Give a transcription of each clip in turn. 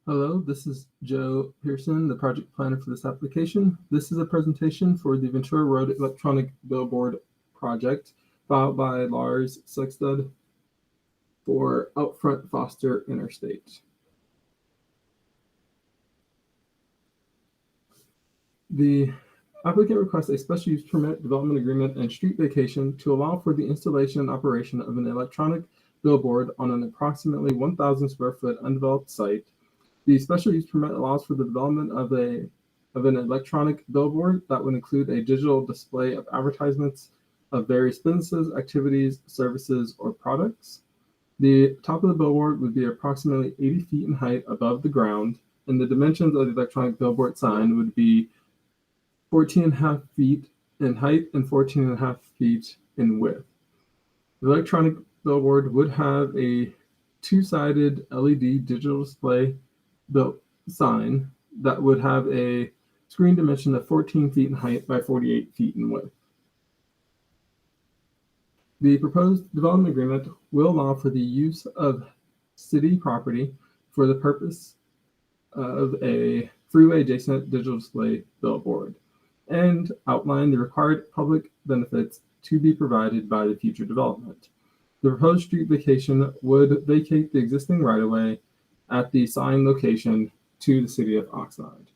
Hello, this is Joe Pearson, the project planner for this application. This is a presentation for the Ventura Road Electronic Billboard project filed by Lars Sextud for Outfront Foster Interstate. The applicant requests a special use permit, development agreement, and street vacation to allow for the installation and operation of an electronic billboard on an approximately 1,000 square foot undeveloped site. The special use permit allows for the development of an electronic billboard that would include a digital display of advertisements of various businesses, activities, services, or products. The top of the billboard would be approximately 80 feet in height above the ground, and the dimensions of the electronic billboard sign would be 14.5 feet in height and 14.5 feet in width. The electronic billboard would have a two-sided LED digital display built sign that would have a screen dimension of 14 feet in height by 48 feet in width. The proposed development agreement will allow for the use of city property for the purpose of a freeway adjacent digital display billboard and outline the required public benefits to be provided by the future development. The proposed street vacation would vacate the existing right-of-way at the sign location to the city of Oxnard.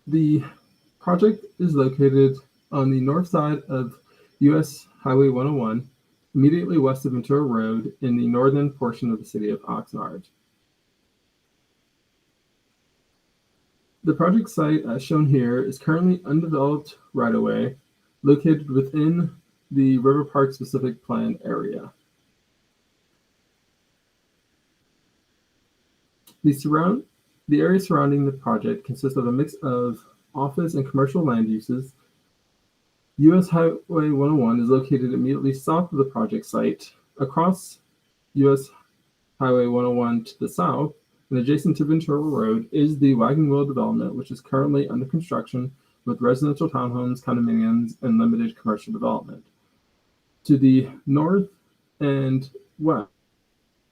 The project is located on the north side of US Highway 101, immediately west of Ventura Road in the northern portion of the city of Oxnard. The project site, as shown here, is currently undeveloped right-of-way located within the River Park Specific Plan area. The area surrounding the project consists of a mix of office and commercial land uses. US Highway 101 is located immediately south of the project site. Across US Highway 101 to the south and adjacent to Ventura Road is the Wagon Wheel development, which is currently under construction with residential townhomes, condominiums, and limited commercial development. To the north and west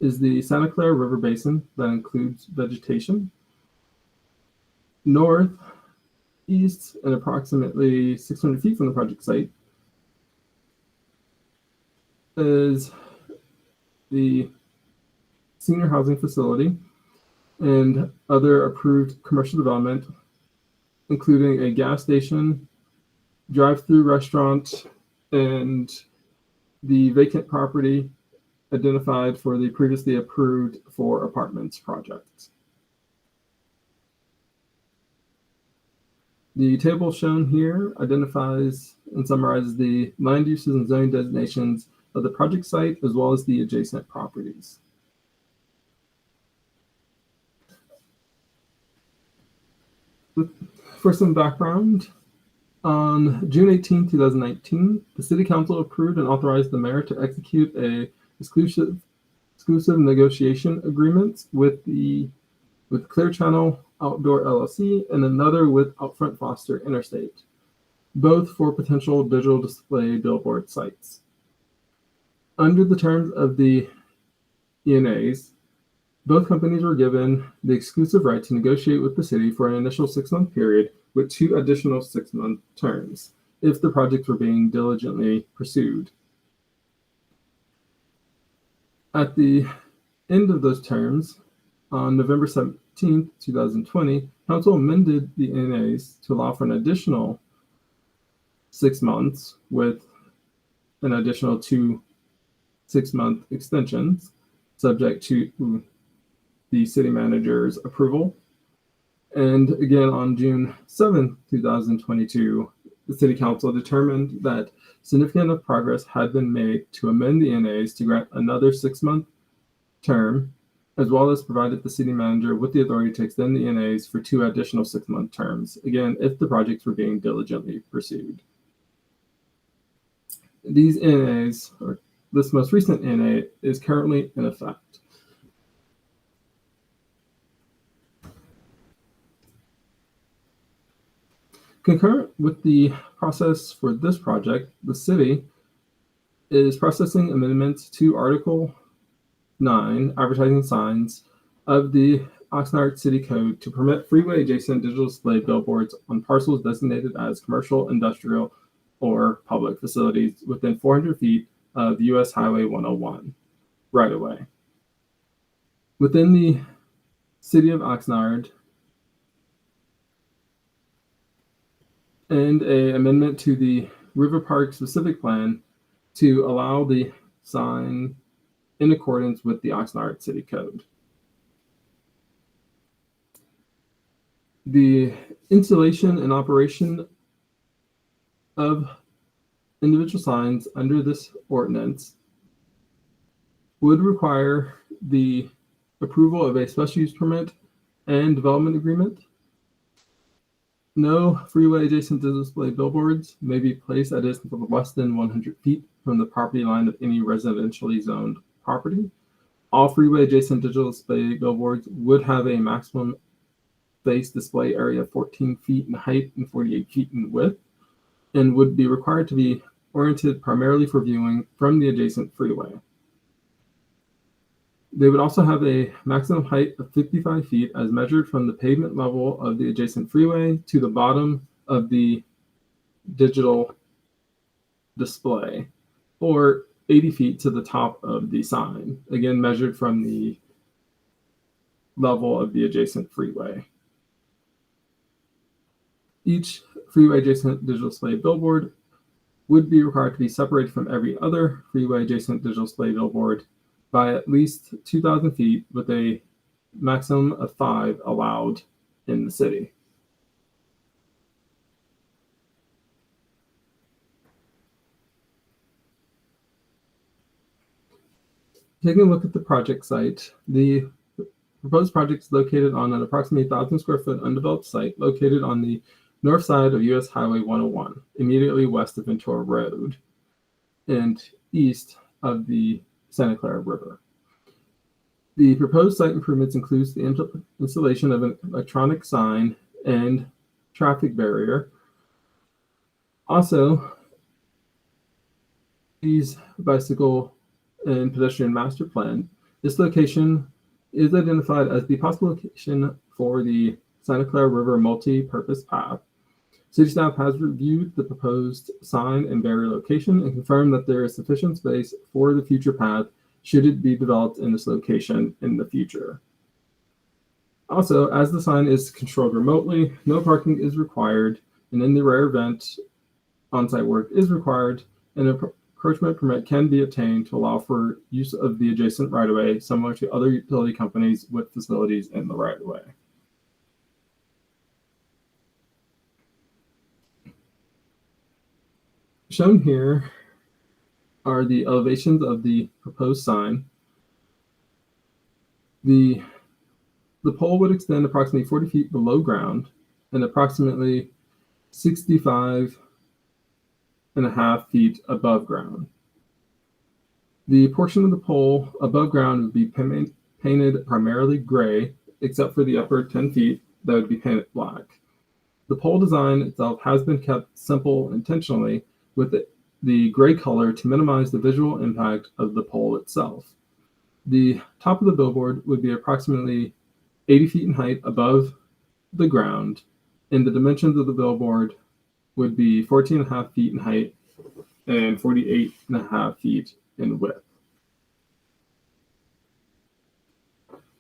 is the Santa Clara River Basin that includes vegetation. North, east, and approximately 600 feet from the project site is the senior housing facility and other approved commercial development, including a gas station, drive-through restaurant, and the vacant property identified for the previously approved 4 apartments project. The table shown here identifies and summarizes the land uses and zoning designations of the project site as well as the adjacent properties. For some background, on June 18, 2019, the City Council approved and authorized the mayor to execute a exclusive negotiation agreements with Clear Channel Outdoor LLC and another with Outfront Foster Interstate, both for potential digital display billboard sites. Under the terms of the ENAs, both companies were given the exclusive right to negotiate with the city for an initial 6-month period with 2 additional 6-month terms if the projects were being diligently pursued. At the end of those terms, on November 17, 2020, Council amended the ENAs to allow for an additional 6 months with an additional 2 6-month extensions, subject to the city manager's approval. And again, on June 7, 2022, the City Council determined that significant enough progress had been made to amend the ENAs to grant another 6-month term, as well as provided the city manager with the authority to extend the ENAs for 2 additional 6-month terms, again, if the projects were being diligently pursued. These ENAs, or this most recent ENA, is currently in effect. Concurrent with the process for this project, the city is processing amendments to Article 9 advertising signs of the Oxnard City Code to permit freeway-adjacent digital display billboards on parcels designated as commercial, industrial, or public facilities within 400 feet of U.S. Highway 101 right-of-way. Within the city of Oxnard, and an amendment to the River Park specific plan to allow the sign in accordance with the Oxnard City Code. The installation and operation of individual signs under this ordinance would require the approval of a special use permit and development agreement. No freeway adjacent display billboards may be placed at a distance of less than 100 feet from the property line of any residentially zoned property. All freeway adjacent digital display billboards would have a maximum face display area of 14 feet in height and 48 feet in width, and would be required to be oriented primarily for viewing from the adjacent freeway. They would also have a maximum height of 55 feet as measured from the pavement level of the adjacent freeway to the bottom of the digital display, or 80 feet to the top of the sign, again measured from the level of the adjacent freeway. Each freeway adjacent digital display billboard would be required to be separated from every other freeway adjacent digital display billboard by at least 2,000 feet, with a maximum of 5 allowed in the city. Taking a look at the project site, the proposed project is located on an approximately 1,000 square foot undeveloped site located on the north side of US Highway 101, immediately west of Ventura Road and east of the Santa Clara River. The proposed site improvements includes the installation of an electronic sign and traffic barrier. Also, these bicycle and pedestrian master plan. This location is identified as the possible location for the Santa Clara River multi-purpose path. City staff has reviewed the proposed sign and barrier location and confirmed that there is sufficient space for the future path should it be developed in this location in the future. Also, as the sign is controlled remotely, no parking is required, and in the rare event on-site work is required, an encroachment permit can be obtained to allow for use of the adjacent right-of-way, similar to other utility companies with facilities in the right-of-way. Shown here are the elevations of the proposed sign. The pole would extend approximately 40 feet below ground and approximately 65.5 feet above ground. The portion of the pole above ground would be painted primarily gray, except for the upper 10 feet that would be painted black. The pole design itself has been kept simple intentionally, with the gray color to minimize the visual impact of the pole itself. The top of the billboard would be approximately 80 feet in height above the ground, and the dimensions of the billboard would be 14.5 feet in height and 48.5 feet in width.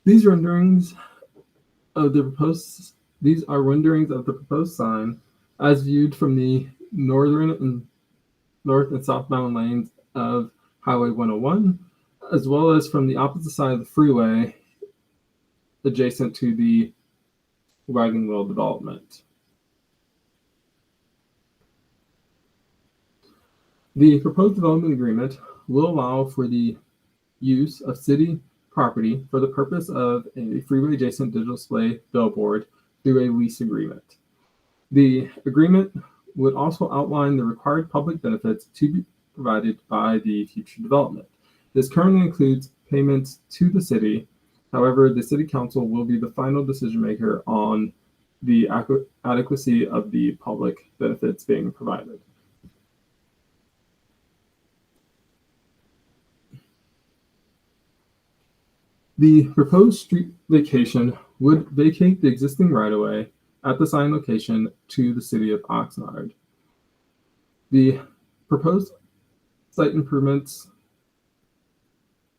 These are renderings of the proposed sign as viewed from the north and southbound lanes of Highway 101, as well as from the opposite side of the freeway adjacent to the wagon wheel development. The proposed development agreement will allow for the use of city property for the purpose of a freeway adjacent digital display billboard through a lease agreement. The agreement would also outline the required public benefits to be provided by the future development. This currently includes payments to the city. However, the city council will be the final decision maker on the adequacy of the public benefits being provided. The proposed street vacation would vacate the existing right-of-way at the sign location to the city of Oxnard. The proposed site improvements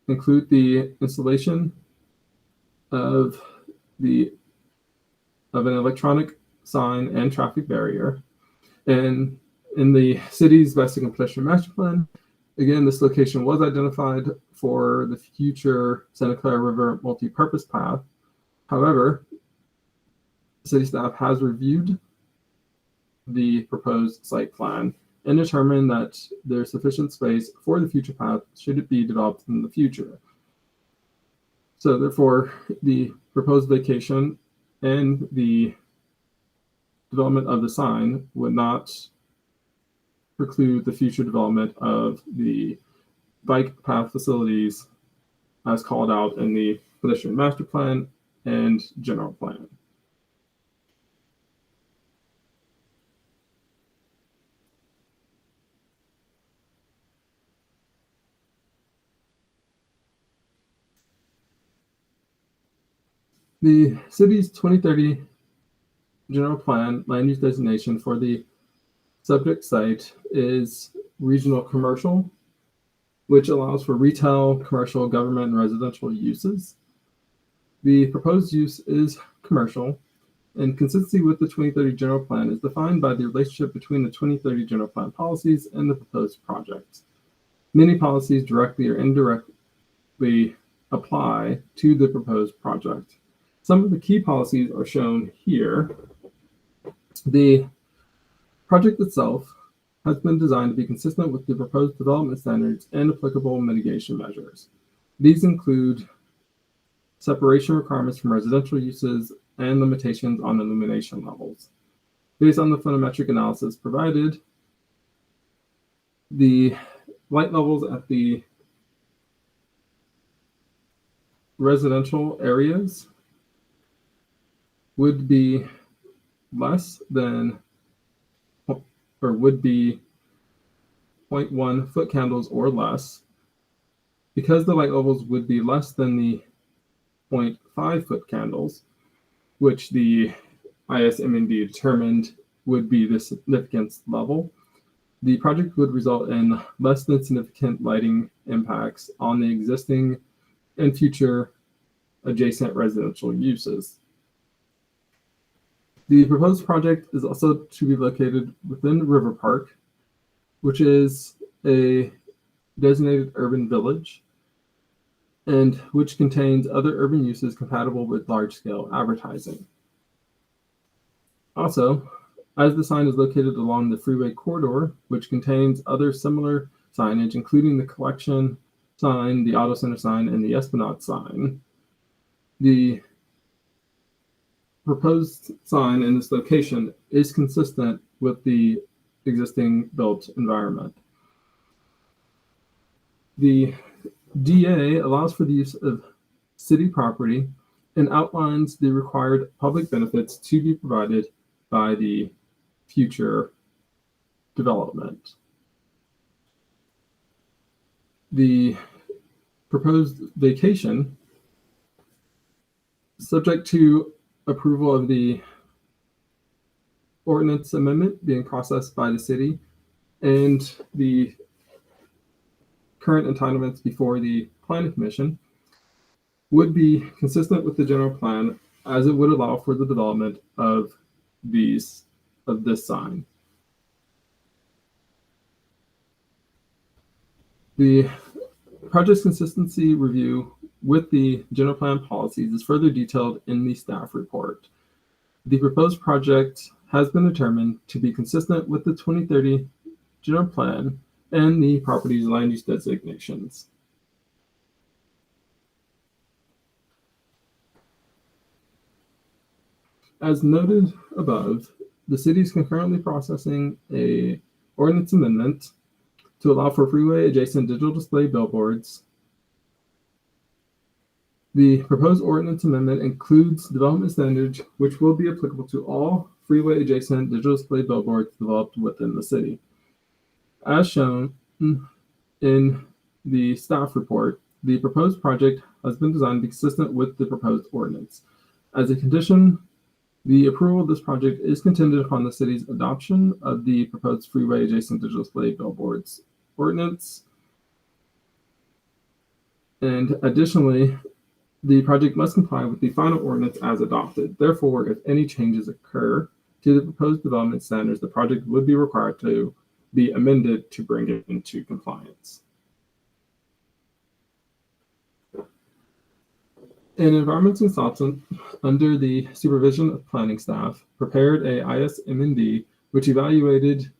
include the installation of an electronic sign and traffic barrier. And in the city's bicycle and pedestrian master plan, again, this location was identified for the future Santa Clara River multi-purpose path. However, city staff has reviewed the proposed site plan and determined that there's sufficient space for the future path should it be developed in the future. So therefore, the proposed vacation and the development of the sign would not preclude the future development of the bike path facilities as called out in the pedestrian master plan and general plan. The city's 2030 general plan land use designation for the subject site is regional commercial, which allows for retail, commercial, government, and residential uses. The proposed use is commercial, and consistency with the 2030 general plan is defined by the relationship between the 2030 general plan policies and the proposed project. Many policies directly or indirectly apply to the proposed project. Some of the key policies are shown here. The project itself has been designed to be consistent with the proposed development standards and applicable mitigation measures. These include separation requirements from residential uses and limitations on illumination levels. Based on the photometric analysis provided, the light levels at the residential areas would be less than, or would be 0.1 foot candles or less. Because the light levels would be less than the 0.5 foot candles, which the ISMND determined would be the significance level, the project would result in less than significant lighting impacts on the existing and future adjacent residential uses. The proposed project is also to be located within River Park, which is a designated urban village and which contains other urban uses compatible with large-scale advertising. Also, as the sign is located along the freeway corridor, which contains other similar signage, including the collection sign, the auto center sign, and the Esplanade sign, the proposed sign in this location is consistent with the existing built environment. The DA allows for the use of city property and outlines the required public benefits to be provided by the future development. The proposed vacation, subject to approval of the ordinance amendment being processed by the city and the current entitlements before the planning commission, would be consistent with the general plan as it would allow for the development of this sign. The project's consistency review with the general plan policies is further detailed in the staff report. The proposed project has been determined to be consistent with the 2030 general plan and the property's land use designations. As noted above, the city is concurrently processing an ordinance amendment to allow for freeway adjacent digital display billboards. The proposed ordinance amendment includes development standards which will be applicable to all freeway adjacent digital display billboards developed within the city. As shown in the staff report, The proposed project has been designed to be consistent with the proposed ordinance. As a condition, the approval of this project is contingent upon the city's adoption of the proposed freeway adjacent digital display billboards ordinance. And additionally, the project must comply with the final ordinance as adopted. Therefore, if any changes occur to the proposed development standards, the project would be required to be amended to bring it into compliance. An environmental consultant, under the supervision of planning staff, prepared a ISMND which evaluated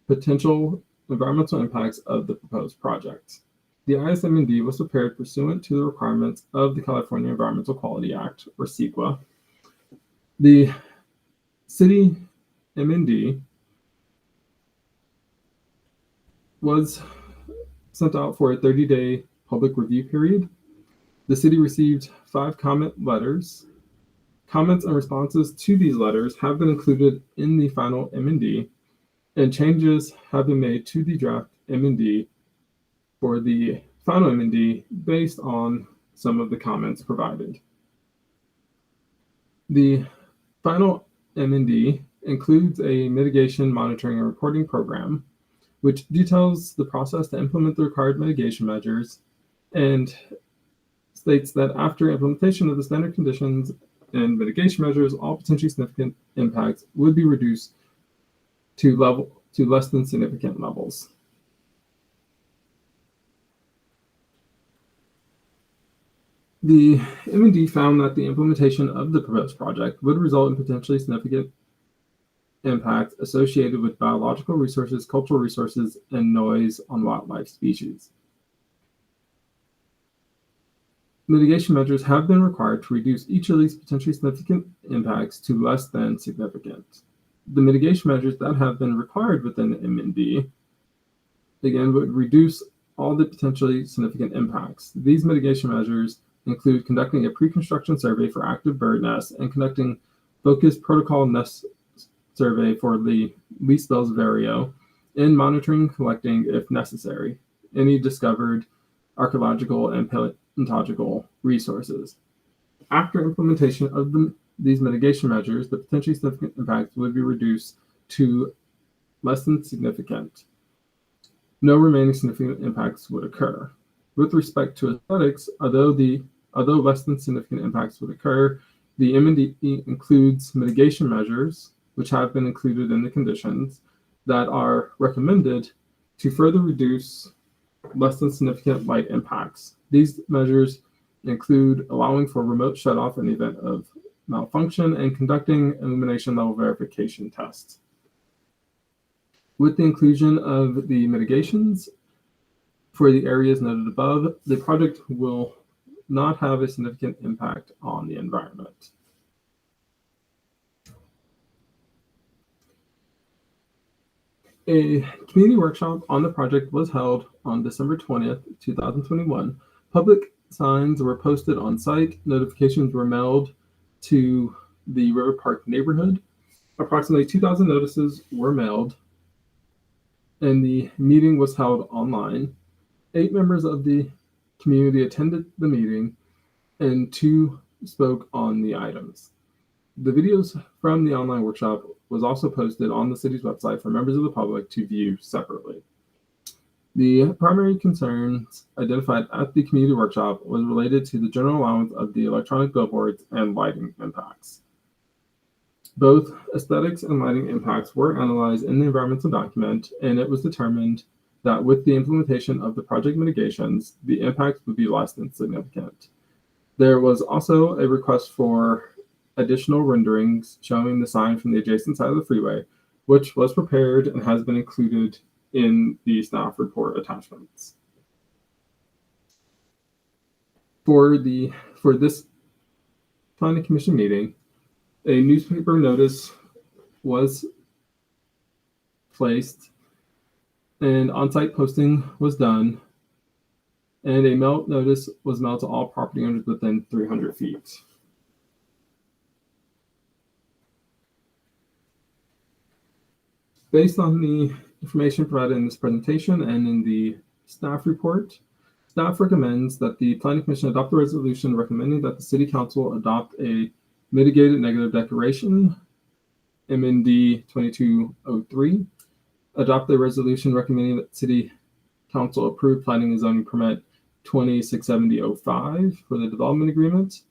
potential environmental impacts of the proposed project. The ISMND was prepared pursuant to the requirements of the California Environmental Quality Act, or CEQA. The city MND was sent out for a 30-day public review period. The city received 5 comment letters. Comments and responses to these letters have been included in the final MND, and changes have been made to the draft MND for the final MND based on some of the comments provided. The final MND includes a mitigation monitoring and reporting program, which details the process to implement the required mitigation measures and states that after implementation of the standard conditions and mitigation measures, all potentially significant impacts would be reduced to less than significant levels. The MND found that the implementation of the proposed project would result in potentially significant impact associated with biological resources, cultural resources, and noise on wildlife species. Mitigation measures have been required to reduce each of these potentially significant impacts to less than significant. The mitigation measures that have been required within the MND, again, would reduce all the potentially significant impacts. These mitigation measures include conducting a pre-construction survey for active bird nests and conducting focused protocol nest survey for the least bells vario, and monitoring and collecting, if necessary, any discovered archaeological and paleontological resources. After implementation of these mitigation measures, the potentially significant impacts would be reduced to less than significant. No remaining significant impacts would occur. With respect to aesthetics, although less than significant impacts would occur, the MND includes mitigation measures, which have been included in the conditions, that are recommended to further reduce less than significant light impacts. These measures include allowing for remote shutoff in the event of malfunction and conducting illumination level verification tests. With the inclusion of the mitigations for the areas noted above, the project will not have a significant impact on the environment. A community workshop on the project was held on December 20th, 2021. Public signs were posted on site. Notifications were mailed to the River Park neighborhood. Approximately 2,000 notices were mailed, and the meeting was held online. 8 members of the community attended the meeting, and 2 spoke on the items. The videos from the online workshop was also posted on the city's website for members of the public to view separately. The primary concerns identified at the community workshop was related to the general allowance of the electronic billboards and lighting impacts. Both aesthetics and lighting impacts were analyzed in the environmental document, and it was determined that with the implementation of the project mitigations, the impacts would be less than significant. There was also a request for additional renderings showing the sign from the adjacent side of the freeway, which was prepared and has been included in the staff report attachments. For this planning commission meeting, a newspaper notice was placed, and on-site posting was done, and a mail notice was mailed to all property owners within 300 feet. Based on the information provided in this presentation and in the staff report, Staff recommends that the Planning Commission adopt a resolution recommending that the City Council adopt a mitigated negative declaration, MND 2203. Adopt a resolution recommending that City Council approve planning and zoning permit 267005 for the development agreement.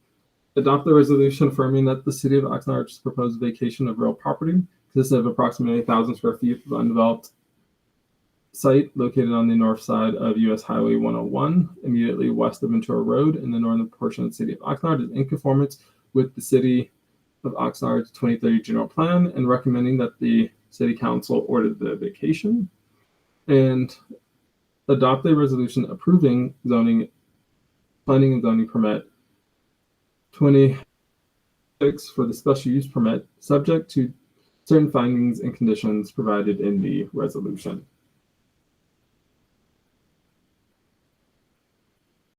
Adopt the resolution affirming that the City of Oxnard's proposed vacation of real property consists of approximately 1,000 square feet of undeveloped site located on the north side of US Highway 101, immediately west of Ventura Road in the northern portion of the City of Oxnard, is in conformance with the City of Oxnard's 2030 General Plan, and recommending that the City Council order the vacation. And adopt a resolution approving planning and zoning permit 26 for the special use permit, subject to certain findings and conditions provided in the resolution.